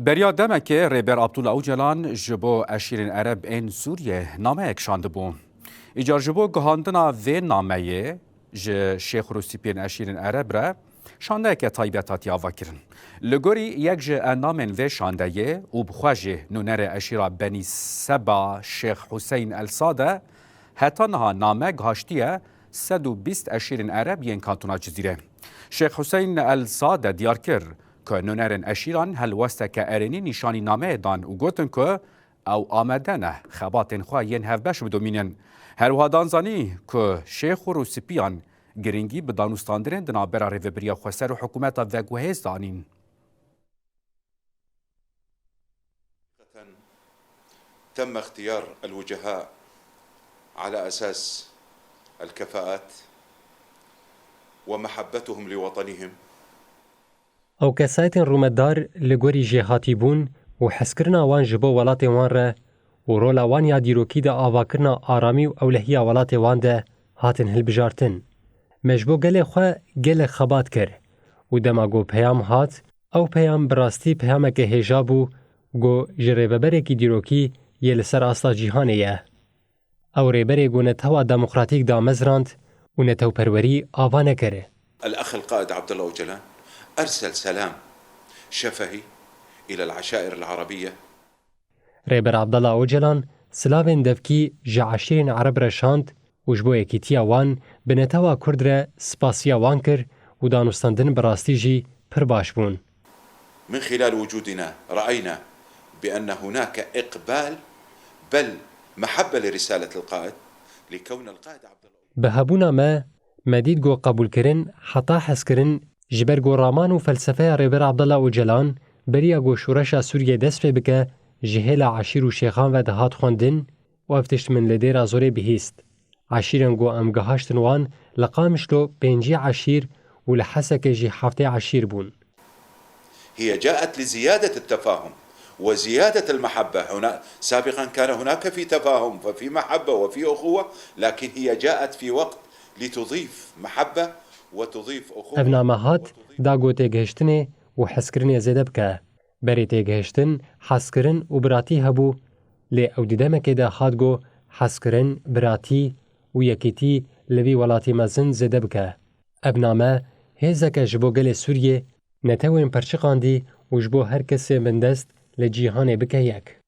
بریا دمکه ریبر عبدالله اوجلان جبو اشیرین عرب این سوریه نامه اکشانده بون. ایجار جبو گهاندنا و نامه شیخ روسیپین اشیرین عرب را شانده که طایبتاتی آوا کرن. لگوری یک جه نامن و شانده و بخواجه نونر اشیرا بنی سبا شیخ حسین الساده حتی نها نامه گهاشتیه 120 اشیرین عرب ین کانتونا جزیره. شیخ حسین الساده دیار کر که نونرن اشیران هل وسته که ارینی نشانی نامه دان و گوتن که او آمدنه خباتن خواه ین هفبش بدومینن. هر وحدان زانی که شیخ و روسیپیان گرینگی به دانستاندرین دنابرا ریوبریا خوستر و حکومت وگوهیز دانین. تم اختيار الوجهاء على أساس الكفاءات ومحبتهم لوطنهم. او کسایتن رومدار لگوری جهاتی بون و حسکرنا وان جبو ولات وان را و رولا وان یا دیروکی دا آواکرنا آرامی و اولهی ولات وان دا هاتن هلبجارتن. مجبو گل خواه گل خبات کر و دما گو پیام هات او پیام براستی پیام که هجابو گو جریببره کی دیروکی یه لسر اصلا جیهانه یه. او ریبره گو نتوا دموقراتیک دا مزراند و نتو پروری آوانه کره. الأخ القائد عبد الله اوجلان أرسل سلام شفهي إلى العشائر العربية. ريبر عبد الله اوجلان سلاوين دفكي جعشيرين عرب رشاند وجبو يكيتيا وان بنتوا كردرة سباسيا وانكر ودانستاندن براستي جي پرباش بون. من خلال وجودنا رأينا بأن هناك إقبال بل محبة لرسالة القائد لكون القائد عبد الله بهبونا ما مديد جو قبول كرن حتى حسكرن جبر جو رامان و فلسفه ريبر عبد الله اوجلان بريا جو شورشا سوريا دست في بك جهيل عشير و شيخان و دهات خوندن و افتشت من لدير ازوري بهيست. عشيرن جو امگهاشتن وان لقامشلو بينجي عشير و لحسك جي حفتي عشير بون. هي جاءت لزيادة التفاهم وزيادة المحبة. هنا سابقا كان هناك في تفاهم وفي محبة وفي أخوة، لكن هي جاءت في وقت لتضيف محبة وتضيف أخوة. افنامهات دا گو تيگهشتنه و حسكرن زيده بكه. بري تيگهشتن حسكرن و براتي هبو لي او ديدمك دا هات گو حسكرن براتي و يكيتي لوي ولاتي مزن زيده بكه. ابنامه هزك جبو گل سوريه نتوين پرچقاندي و جبو هر کس من دست لجيهانه بكه يك.